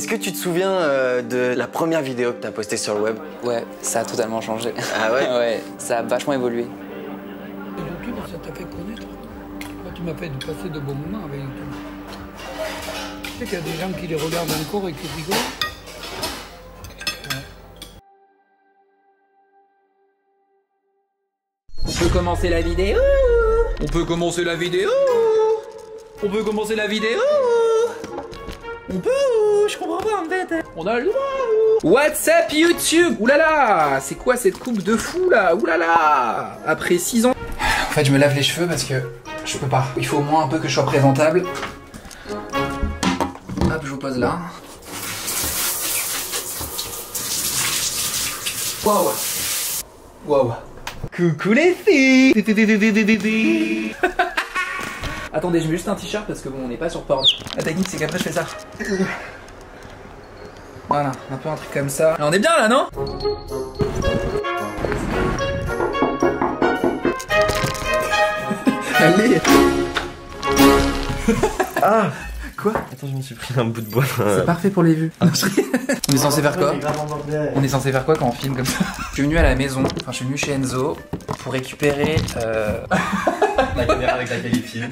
Est-ce que tu te souviens de la première vidéo que tu as postée sur le web? Ouais, ça a totalement changé. Ah ouais? Ouais, ça a vachement évolué. YouTube, ça t'a fait connaître. Moi, tu m'as fait passer de bons moments avec YouTube. Tu sais qu'il y a des gens qui les regardent encore et qui rigolent. On peut commencer la vidéo. On peut commencer la vidéo. On peut commencer la vidéo. On peut, je comprends pas en fait. On a le droit. What's up YouTube? Oulala, c'est quoi cette coupe de fou là? Oulala, après 6 ans. En fait, je me lave les cheveux parce que je peux pas. Il faut au moins un peu que je sois présentable. Hop, je vous pose là. Waouh. Waouh. Coucou les filles. Attendez, je mets juste un t-shirt parce que bon, on n'est pas sur porn. La technique, c'est qu'après je fais ça. Voilà, un peu un truc comme ça. Là, on est bien là, non? Allez. Ah! Quoi? Attends, je me suis pris un bout de bois. C'est parfait pour les vues. On est censé faire quoi? On est censé faire quoi quand on filme comme ça? Je suis venu à la maison, enfin je suis venu chez Enzo pour récupérer la caméra avec laquelle il filme.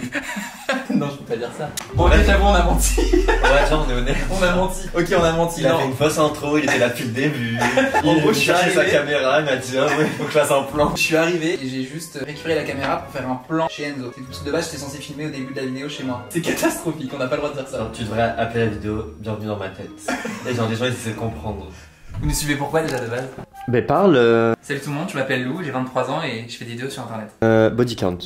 Non, je peux pas dire ça. Bon, ok, j'avoue, on a menti. Ouais, genre, on est honnête. On a menti. Ok, on a menti. Il a fait une fausse intro, il était là depuis le début. En gros, je suis cherchait sa arrivé. caméra, il m'a dit, ah ouais, faut que je fasse un plan. Je suis arrivé et j'ai juste récupéré la caméra pour faire un plan chez Enzo. C'est tout. De base, j'étais censé filmer au début de la vidéo chez moi. C'est catastrophique, on n'a pas le droit de dire ça. Alors, tu devrais appeler la vidéo Bienvenue dans ma tête. Et genre, les gens ils essaient de comprendre. Vous nous suivez pourquoi déjà de base? Ben parle. Salut tout le monde, je m'appelle Lou, j'ai 23 ans et je fais des vidéos sur internet. Body count.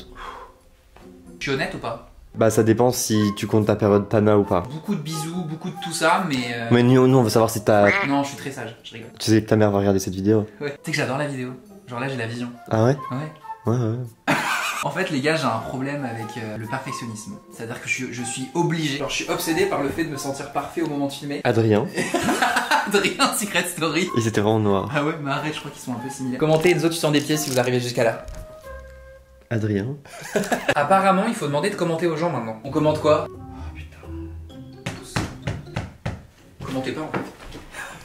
Je suis honnête ou pas? Bah, ça dépend si tu comptes ta période Tana ou pas. Beaucoup de bisous, beaucoup de tout ça, mais. Mais nous, on veut savoir si t'as. Non, je suis très sage, je rigole. Tu sais que ta mère va regarder cette vidéo. Ouais. Tu sais que j'adore la vidéo. Genre là, j'ai la vision. Ah ouais? Ouais. Ouais, ouais. En fait, les gars, j'ai un problème avec le perfectionnisme. C'est-à-dire que je suis obligé. Genre, je suis obsédé par le fait de me sentir parfait au moment de filmer. Adrien. Adrien, Secret Story. Ils étaient vraiment noirs. Ah ouais, mais arrête, je crois qu'ils sont un peu similaires. Commentez Enzo, tu sens des pieds si vous arrivez jusqu'à là. Adrien. Apparemment, il faut demander de commenter aux gens maintenant. On commente quoi? Oh putain. Commentez pas en fait.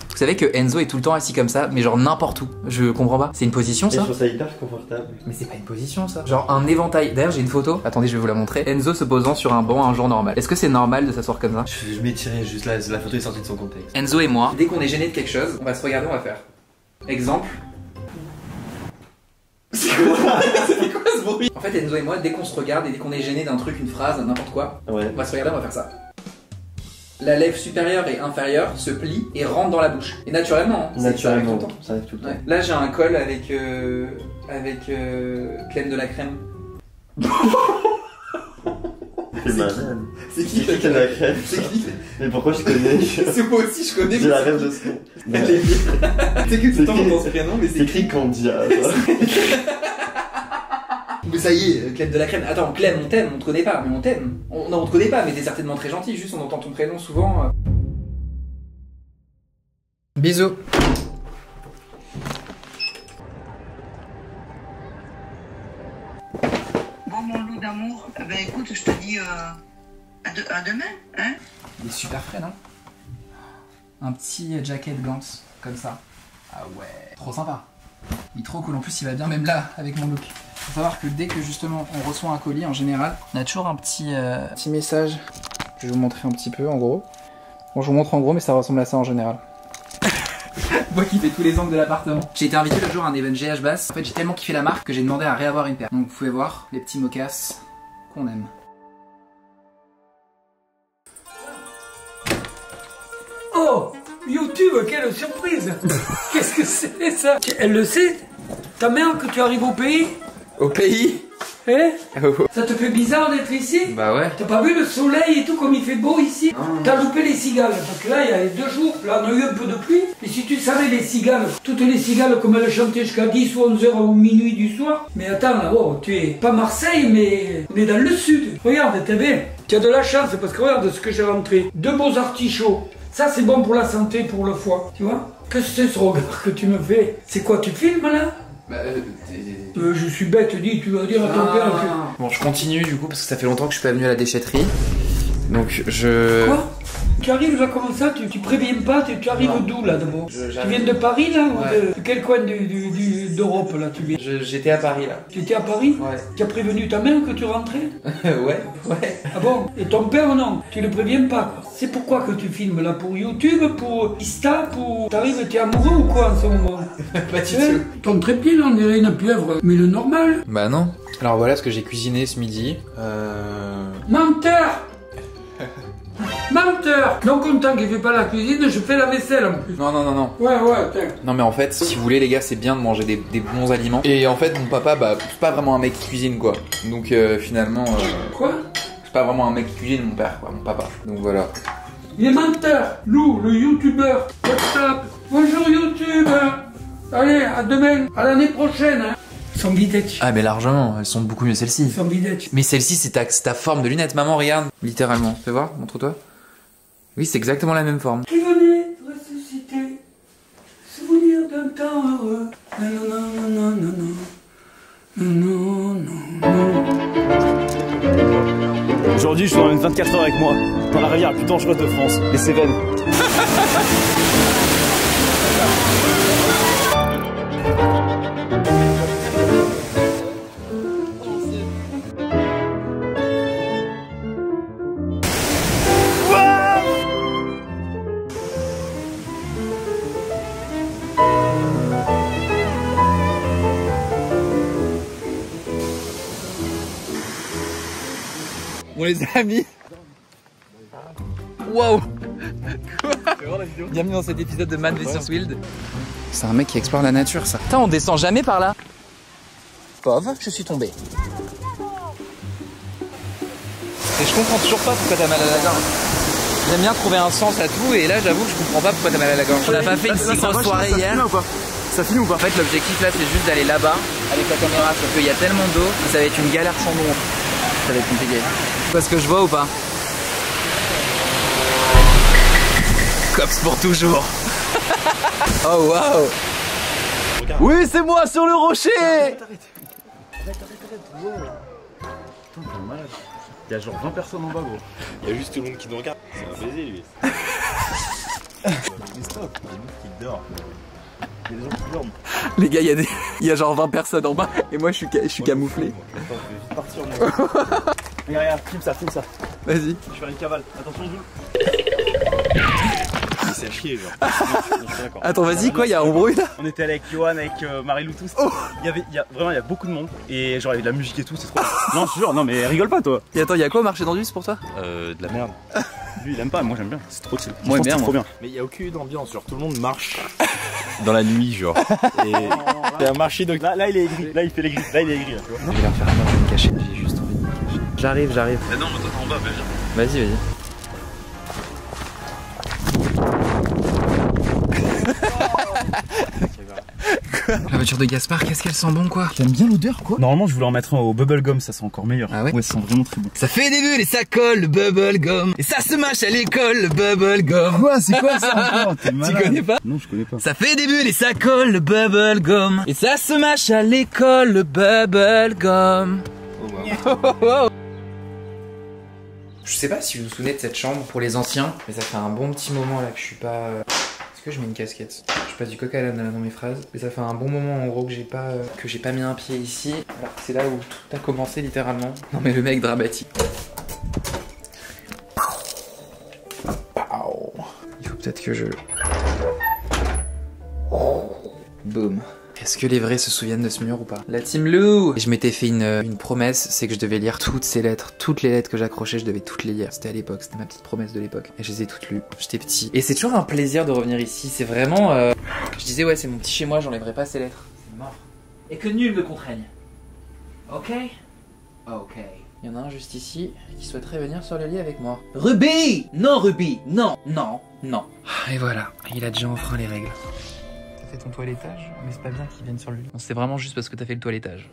Vous savez que Enzo est tout le temps assis comme ça, mais genre n'importe où. Je comprends pas. C'est une position ça? Je trouve ça hyper confortable. Mais c'est pas une position ça. Genre un éventail. D'ailleurs j'ai une photo. Attendez, je vais vous la montrer. Enzo se posant sur un banc un jour normal. Est-ce que c'est normal de s'asseoir comme ça? Je m'étirais juste là, la photo est sortie de son contexte. Enzo et moi, dès qu'on est gêné de quelque chose, on va se regarder, on va faire. Exemple. C'est quoi ce bruit? En fait Enzo et moi, dès qu'on se regarde et dès qu'on est gêné d'un truc, une phrase, n'importe quoi, Ouais. on va se regarder, on va faire ça. La lèvre supérieure et inférieure se plie et rentre dans la bouche. Et naturellement, hein, Naturellement, ça arrive tout le temps. ça arrive tout le temps. Ouais. Là j'ai un col avec crème de la crème. C'est malade. C'est qui C'est qui la crème? C'est qui? Mais pourquoi je connais? C'est moi aussi je connais. J'ai la rêve de ce nom. Elle est bien. C'est que tout le temps on pense prénom mais C'est c'est écrit Candia. Mais ça y est, Clem de la crème. Attends, Clem, on t'aime, on te connaît pas, mais on t'aime. Non, on te connaît pas, mais t'es certainement très gentil, juste on entend ton prénom souvent. Bisous. Bon, mon loup d'amour, ben écoute, je te dis à demain, hein? Il est super frais, non? Un petit jacket Gants, comme ça. Ah ouais, trop sympa. Il est trop cool, en plus il va bien même là, avec mon look. Faut savoir que dès que justement on reçoit un colis, en général, on a toujours un petit message. Je vais vous montrer un petit peu, en gros. Bon, je vous montre en gros, mais ça ressemble à ça en général. Moi qui fais tous les angles de l'appartement. J'ai été invité le jour à un event GH Bass. En fait, j'ai tellement kiffé la marque que j'ai demandé à réavoir une paire. Donc vous pouvez voir les petits mocasses qu'on aime. Oh, YouTube, quelle surprise. Qu'est-ce que c'est ça? Elle le sait? Ta mère que tu arrives au pays? Au pays? Hein? Ça te fait bizarre d'être ici? Bah ouais. T'as pas vu le soleil et tout comme il fait beau ici? T'as loupé les cigales, parce que là il y a les 2 jours, là on a eu un peu de pluie. Et si tu savais les cigales, toutes les cigales comme elles chantaient jusqu'à 10 ou 11 heures ou minuit du soir. Mais attends là, oh, tu es pas Marseille mais on est dans le sud. Regarde, t'es bien. Tu as de la chance parce que regarde ce que j'ai rentré. 2 beaux artichauts. Ça c'est bon pour la santé, pour le foie, tu vois? Qu'est-ce que c'est ce regard que tu me fais? C'est quoi, tu filmes là? Bah, Je suis bête, dis, tu vas dire à ton père que... Bon, je continue du coup parce que ça fait longtemps que je suis pas venu à la déchetterie. Donc je... Quoi? Tu arrives là comme ça, tu préviens pas, tu arrives d'où là d'abord? Tu viens de Paris là ou de quel coin d'Europe là tu viens? J'étais à Paris là. Tu étais à Paris? Ouais. Tu as prévenu ta mère que tu rentrais? Ouais. Ah bon? Et ton père non? Tu le préviens pas quoi? C'est pourquoi que tu filmes là? Pour YouTube? Pour Insta? Pour... T'arrives, t'es amoureux ou quoi en ce moment? Pas du tout. Ton trépied là on dirait une pieuvre, mais le normal. Bah non. Alors voilà ce que j'ai cuisiné ce midi. Menteur! Menteur! Non content qu'il fait pas la cuisine, je fais la vaisselle en plus. Non. Ouais, tiens. Non mais en fait, si vous voulez les gars, c'est bien de manger des bons aliments. Et en fait, mon papa, bah, c'est pas vraiment un mec qui cuisine quoi. Donc finalement... Quoi? c'est pas vraiment un mec qui cuisine, mon père quoi, mon papa. Donc voilà. Il est menteur! Lou, le youtubeur. WhatsApp. Bonjour YouTube! Allez, à demain, à l'année prochaine hein. Sans videtch. Ah mais largement, elles sont beaucoup mieux celles-ci. Sans videtch. Mais celle-ci, c'est ta forme de lunette, maman, regarde. Littéralement. Fais voir, montre-toi. Oui, c'est exactement la même forme. Qui venait ressusciter, souvenir d'un temps heureux. Non. Aujourd'hui, je suis dans une 24 heures avec moi, dans la rivière la plus dangereuse de France, les Cévennes. Bon les amis. Waouh. Bienvenue dans cet épisode de Man vs Wild. C'est un mec qui explore la nature ça. Putain on descend jamais par là. Pauvre, je suis tombé. Et je comprends toujours pas pourquoi t'as mal à la gorge. J'aime bien trouver un sens à tout et là j'avoue que je comprends pas pourquoi t'as mal à la gorge. On a pas fait une si grosse soirée hier. Ça filme ou pas? En fait l'objectif là c'est juste d'aller là-bas avec la caméra sauf qu'il y a tellement d'eau que ça va être une galère sans nous. Ça va être compliqué. Tu vois ce que je vois ou pas? Cops pour toujours. Oh waouh. Oui, c'est moi sur le rocher. Arrête. Wow. Putain, t'es malade. Il y a genre 20 personnes en bas, gros. Il y a juste tout le monde qui nous regarde. C'est un baiser, lui. Mais stop, il y a une meuf qui dort. Il y a des gens qui dorment. Les gars, il y a genre 20 personnes en bas et moi je suis camouflé. Attends, je vais vite partir, moi. Regarde, filme ça. Vas-y. Je vais faire une cavale. Attention, Jules. Mais c'est à chier, genre. Non, je suis d'accord. Attends, vas-y, quoi, il y a un bruit là? On était avec Johan, avec Marie-Lou tous. Oh. Il y a beaucoup de monde. Et genre, il y avait de la musique et tout, c'est trop bien. Non, je te jure, non, mais rigole pas, toi. Et attends, il y a quoi au marché d'Anduze pour toi? De la merde. Lui, il aime pas, moi j'aime bien. C'est trop chill. Moi, c'est trop bien. Mais il y a aucune ambiance, genre tout le monde marche dans la nuit, genre. Et il y a un marché de... Là, il est aigri. Là, il fait l'aigri. Là, il est aigri, là, tu vois. Je vais leur faire peur, je vais me cacher. J'ai juste envie de me cacher. J'arrive. Mais non, mais toi t'es en bas, viens. Vas-y. La voiture de Gaspard, qu'est-ce qu'elle sent bon quoi? T'aimes bien l'odeur quoi? Normalement je voulais en mettre un au bubblegum, ça sent encore meilleur. Ah ouais? Ouais, ça sent vraiment très bon. Ça fait des bulles et ça colle le bubblegum. Et ça se mâche à l'école le bubblegum. Quoi? C'est quoi ça encore? T'es Tu malade. connais pas? Non, je connais pas. Ça fait des bulles et ça colle le bubblegum. Et ça se mâche à l'école le bubblegum. Je sais pas si vous vous souvenez de cette chambre pour les anciens, mais ça fait un bon petit moment là que je suis pas... Est-ce que je mets une casquette? Je passe du coq à l'âne dans mes phrases. Mais ça fait un bon moment en gros que j'ai pas mis un pied ici. Alors que c'est là où tout a commencé littéralement. Non mais le mec dramatique. Il faut peut-être que je... Boum. Est-ce que les vrais se souviennent de ce mur ou pas? La team Lou! Je m'étais fait une promesse, c'est que je devais lire toutes ces lettres. Toutes les lettres que j'accrochais, je devais toutes les lire. C'était à l'époque, c'était ma petite promesse de l'époque. Et je les ai toutes lues. J'étais petit. Et c'est toujours un plaisir de revenir ici. C'est vraiment... Je disais ouais, c'est mon petit chez moi, j'enlèverai pas ces lettres. C'est mort. Et que nul ne contraigne. Ok? Ok. Il y en a un juste ici qui souhaiterait venir sur le lit avec moi. Ruby! Non Ruby! Non! Et voilà, il a déjà enfreint les règles. T'as fait ton toilettage, mais c'est pas bien qu'ils viennent sur le lit. Non, c'est vraiment juste parce que t'as fait le toilettage.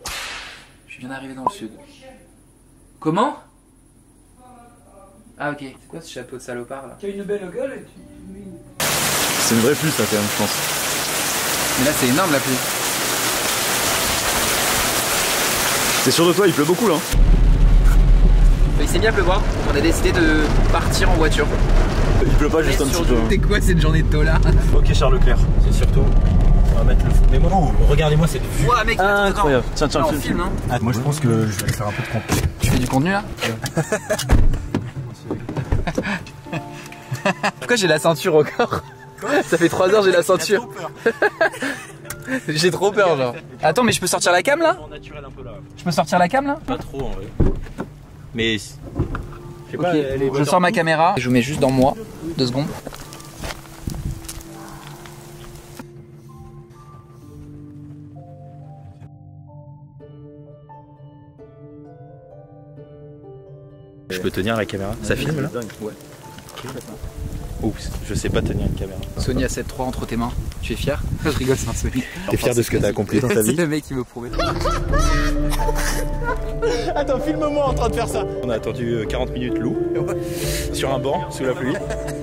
Je viens d'arriver dans le sud. Comment? Ah ok. C'est quoi ce chapeau de salopard là? Tu as une belle gueule et tu... C'est une vraie pluie, ça, quand même, je pense. Mais là c'est énorme la pluie. T'es sûr de toi, il pleut beaucoup là. Il s'est mis à pleuvoir, donc on a décidé de partir en voiture. Il pleut pas juste un petit peu. C'est quoi cette journée de tolard? Ok Charles Leclerc, c'est surtout. On va mettre le fou. Mais moi, regardez-moi cette vue. Ouah mec, incroyable. Tiens, là, on filme hein. Ah, moi je pense que je vais aller faire un peu de contenu. Tu fais du contenu là? Pourquoi j'ai la ceinture encore? Ça fait 3 heures j'ai la ceinture. J'ai trop peur genre. Attends mais je peux sortir la cam là? Je peux sortir la cam là? Pas trop en vrai. Mais je sais pas, je sors ma caméra. Je vous mets juste dans moi. 2 secondes. Je peux tenir la caméra? Ça filme là? Ouais. Oups, je sais pas tenir une caméra. Sony A7 III entre tes mains, tu es fier? Je rigole, c'est un Sony. T'es fier de ce que t'as accompli dans ta vie? C'est le mec qui me promet. Attends, filme-moi en train de faire ça. On a attendu 40 minutes Lou sur un banc sous la pluie.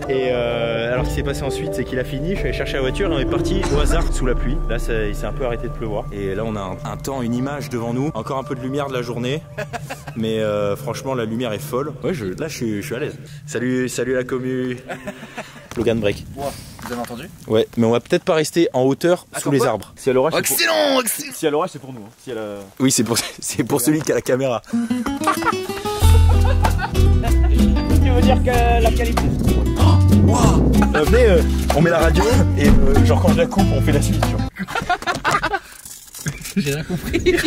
Et alors ce qui s'est passé ensuite, c'est qu'il a fini, je suis allé chercher la voiture et on est parti au hasard sous la pluie. Là il s'est un peu arrêté de pleuvoir. Et là on a un temps, une image devant nous. Encore un peu de lumière de la journée. Mais franchement la lumière est folle. Ouais, là je suis à l'aise. Salut la commu. Logan break. Wow. Vous avez entendu? Ouais, mais on va peut-être pas rester en hauteur sous les arbres. Si elle l'orage, excellent, excellent. Si elle l'orage, c'est pour nous. Hein. Si elle a... Oui, c'est pour celui qui a la caméra. Tu veux dire que la qualité. Wow. Venez, on met la radio et genre quand je la coupe, on fait la suite. J'ai rien compris.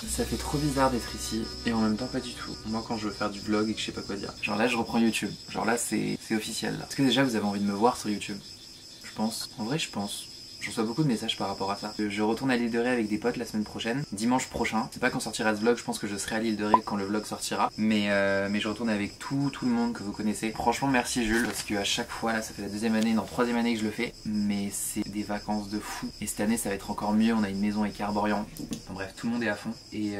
Ça fait trop bizarre d'être ici et en même temps pas du tout. Moi quand je veux faire du vlog et que je sais pas quoi dire. Genre là je reprends YouTube. Genre là c'est officiel là. Est-ce que déjà vous avez envie de me voir sur YouTube? Je pense. En vrai je pense. Je reçois beaucoup de messages par rapport à ça. Je retourne à l'île de Ré avec des potes la semaine prochaine, dimanche prochain. C'est pas quand sortira ce vlog, je pense que je serai à l'île de Ré quand le vlog sortira. Mais je retourne avec tout le monde que vous connaissez. Franchement merci Jules, parce qu'à chaque fois là, ça fait la 2e année, non 3e année que je le fais. Mais c'est des vacances de fou. Et cette année ça va être encore mieux, on a une maison avec Arborian. Enfin bref, tout le monde est à fond. Et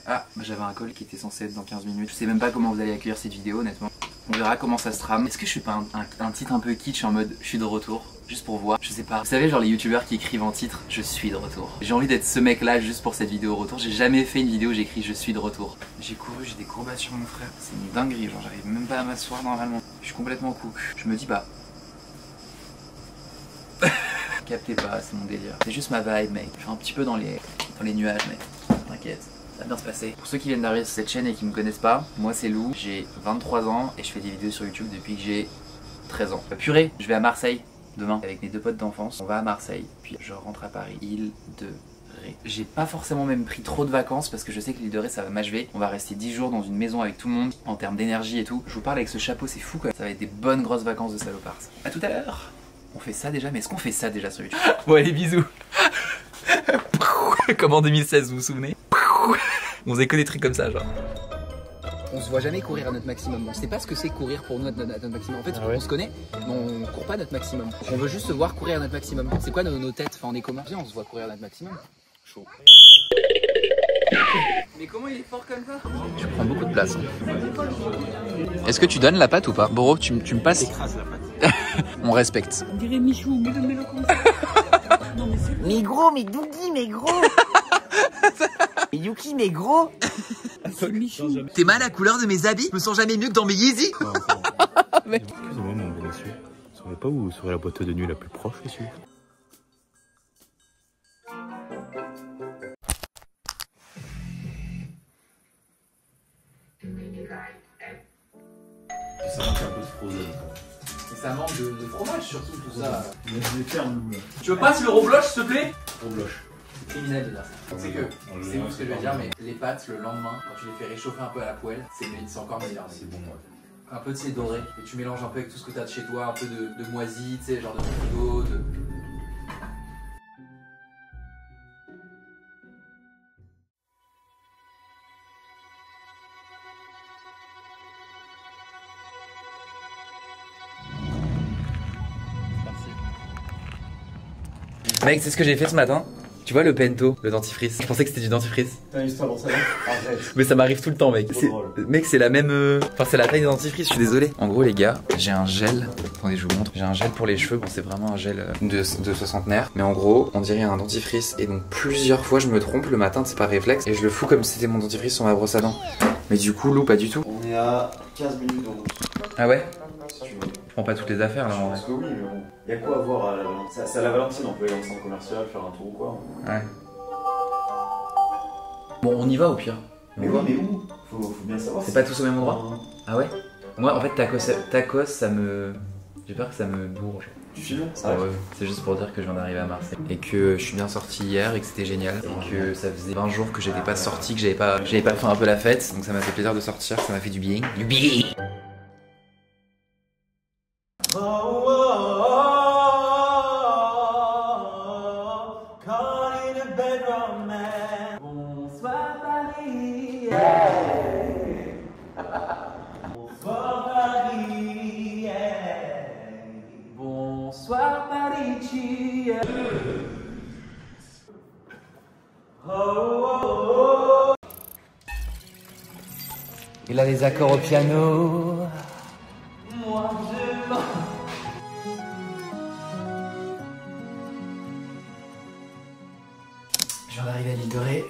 bah, j'avais un call qui était censé être dans 15 minutes. Je sais même pas comment vous allez accueillir cette vidéo honnêtement. On verra comment ça se trame. Est-ce que je suis pas un titre un peu kitsch en mode je suis de retour? Juste pour voir, je sais pas. Vous savez genre les youtubeurs qui écrivent en titre je suis de retour. J'ai envie d'être ce mec là juste pour cette vidéo retour. J'ai jamais fait une vidéo où j'écris je suis de retour. J'ai couru, j'ai des courbatures mon frère. C'est une dinguerie, genre j'arrive même pas à m'asseoir normalement. Je suis complètement cook. Je me dis bah... Captez pas, c'est mon délire. C'est juste ma vibe mec. Je suis un petit peu dans les nuages mec. T'inquiète. Ça va bien se passer. Pour ceux qui viennent d'arriver sur cette chaîne et qui me connaissent pas, moi c'est Lou, j'ai 23 ans et je fais des vidéos sur YouTube depuis que j'ai 13 ans. Purée, je vais à Marseille demain avec mes 2 potes d'enfance. On va à Marseille, puis je rentre à Paris. Île de Ré. J'ai pas forcément même pris trop de vacances parce que je sais que l'île de Ré ça va m'achever. On va rester 10 jours dans une maison avec tout le monde en termes d'énergie et tout. Je vous parle avec ce chapeau, c'est fou quoi. Ça va être des bonnes grosses vacances de salopard. A tout à l'heure. On fait ça déjà, mais est-ce qu'on fait ça déjà sur YouTube? Bon allez bisous. Comme en 2016 vous vous souvenez? On faisait que des trucs comme ça genre. On se voit jamais courir à notre maximum. On sait pas ce que c'est courir pour nous à notre maximum. En fait, on se connaît, mais on court pas à notre maximum. On veut juste se voir courir à notre maximum. C'est quoi nos têtes? Enfin, on est comment? On se voit courir à notre maximum. Chaud. Mais comment il est fort comme ça? Tu prends beaucoup de place. Est-ce que tu donnes la patte ou pas? Boro, tu me passes? On respecte. On dirait Michou, mets-le comme ça. Non, mais c'est... Mais gros, mais Dougie, mais gros. Mais Yuki, mais gros. T'es mal à la couleur de mes habits? Je me sens jamais mieux que dans mes Yeezy. Excusez-moi mon bon monsieur. Vous savez pas où serait la boîte de nuit la plus proche ici? Ça manque un peu de frozen. Ça manque de fromage surtout tout ça. Tu veux pas le Roblox s'il te plaît? Roblox. C'est criminel de dire ça. C'est que, c'est ouf ce que je vais dire, mais les pâtes le lendemain, quand tu les fais réchauffer un peu à la poêle, c'est encore meilleur. C'est bon ouais. Un peu de ces doré, et tu mélanges un peu avec tout ce que tu as de chez toi, un peu de moisi, tu sais, genre de frigo, de... Mec, c'est ce que j'ai fait ce matin. Tu vois le Pento, le dentifrice. Je pensais que c'était du dentifrice. T'as une histoire dans ça? Arrête. Mais ça m'arrive tout le temps mec. Mec c'est la même... Enfin c'est la taille des dentifrices, je suis désolé. En gros les gars, j'ai un gel. Attendez je vous montre. J'ai un gel pour les cheveux. Bon c'est vraiment un gel de soixantenaire. Mais en gros on dirait un dentifrice. Et donc plusieurs fois je me trompe le matin, c'est par réflexe. Et je le fous comme si c'était mon dentifrice sur ma brosse à dents. Mais du coup Lou pas du tout. On est à 15 minutes de route. Ah ouais? Si tu veux. Je prends pas toutes les affaires là Je en vrai. pense que oui, mais bon. Y'a quoi à voir à la Valentine? C'est à la Valentine, on peut aller dans le centre commercial, faire un tour ou quoi. Ouais. Bon, on y va au pire. Mais oui, mais où? Faut bien savoir. C'est pas tous au même endroit? Ah ouais? Moi en fait tacos ça me... J'ai peur que ça me bourge. Tu filmes? Ah ouais, c'est juste pour dire que je viens d'arriver à Marseille. Et que je suis bien sorti hier et que c'était génial. Et que ça faisait 20 jours que j'étais pas sorti, que j'avais pas fait un peu la fête. Donc ça m'a fait plaisir de sortir, ça m'a fait du bien. Du bien! Bonsoir Paris. Bonsoir Paris. Bonsoir Paris. Il a les accords au piano. Moi je... Je viens d'arriver à l'île de Ré.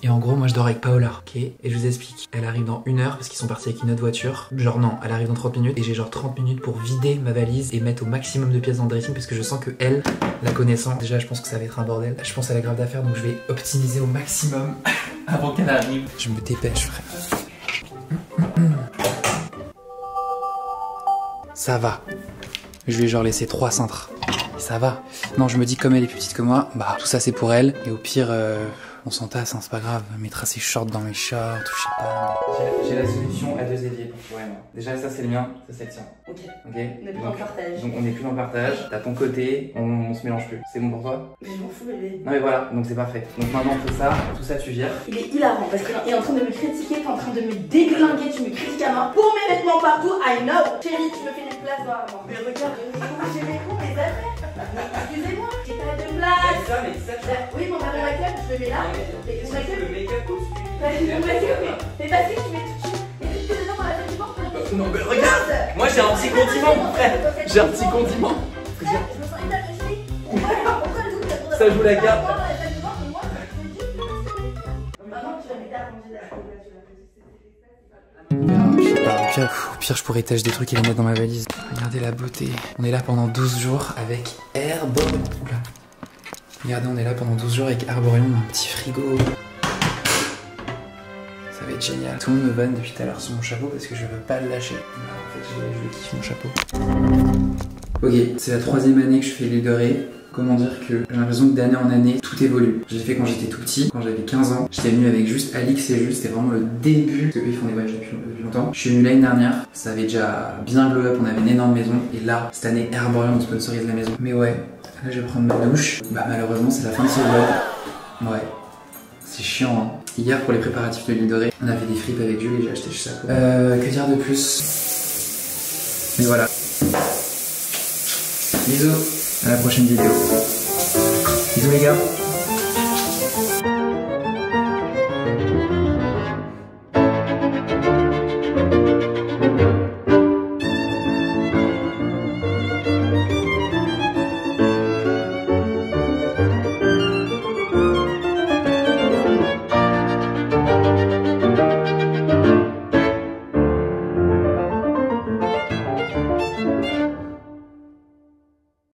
Et en gros, moi je dors avec Paola, ok? Et je vous explique. Elle arrive dans 1 heure parce qu'ils sont partis avec une autre voiture. Genre non, elle arrive dans 30 minutes et j'ai genre 30 minutes pour vider ma valise et mettre au maximum de pièces dans le dressing parce que je sens que elle, la connaissant, déjà je pense que ça va être un bordel. Je pense qu'elle a grave d'affaires donc je vais optimiser au maximum avant qu'elle arrive. Je me dépêche, frère. Ça va. Je lui ai genre laissé 3 cintres. Ça va. Non, je me dis comme elle est plus petite que moi, bah tout ça c'est pour elle. Et au pire, on s'en tasse, hein, c'est pas grave. Elle mettra ses shorts dans mes shorts, ou je sais pas. J'ai la solution à 2 éviers. Vraiment. Déjà ça c'est le mien, ça c'est le tien. Ok. Ok. On est plus en partage. Donc on est plus en partage. T'as ton côté, on se mélange plus. C'est bon pour toi? Mais je m'en fous bébé. Non mais voilà, donc c'est parfait. Donc maintenant tout ça tu vires. Il est hilarant parce qu'il est en train de me critiquer, t'es en train de me déglinguer, tu me critiques à mort pour mes vêtements partout, I know. Chérie, tu me fais une place dans la main. Mais regarde, j'ai mes coups, mes affaires. Excusez-moi, j'ai pas de place. Oui, mon verre de make-up, je le mets là. Et mon make-up au-dessus. Mais vas-y, tu mets tout de suite. Et tu te dedans dans la tête du ventre pour la Non mais regarde, moi j'ai un petit condiment mon frère. J'ai un petit condiment. Frère, je me sens hyper gênée. Pourquoi le doute? Ça joue la carte. Je sais pas, au pire je pourrais tâcher des trucs et les mettre dans ma valise. Regardez la beauté. On est là pendant 12 jours avec Herborium. Oula. Regardez, on est là pendant 12 jours avec Herborium, un petit frigo. Ça va être génial. Tout le monde me vanne depuis tout à l'heure sur mon chapeau parce que je veux pas le lâcher. Bah, en fait, je kiffe mon chapeau. Ok, c'est la 3e année que je fais l'île de Ré. Comment dire que j'ai l'impression que d'année en année, tout évolue. J'ai fait quand j'étais tout petit, quand j'avais 15 ans. J'étais venu avec juste Alix et Jules, c'était vraiment le début. Parce qu'eux ils font des voyages depuis longtemps. Je suis venu l'année dernière, ça avait déjà bien glow up, on avait une énorme maison. Et là, cette année, Herborium, on sponsorise la maison. Mais ouais, là je vais prendre ma douche. Bah malheureusement, c'est la fin de ce vlog. Ouais, c'est chiant hein. Hier, pour les préparatifs de l'île de Ré, on a fait des fripes avec Jules et j'ai acheté chez Saco. Que dire de plus? Mais voilà. Bisous, à la prochaine vidéo. Bisous les gars.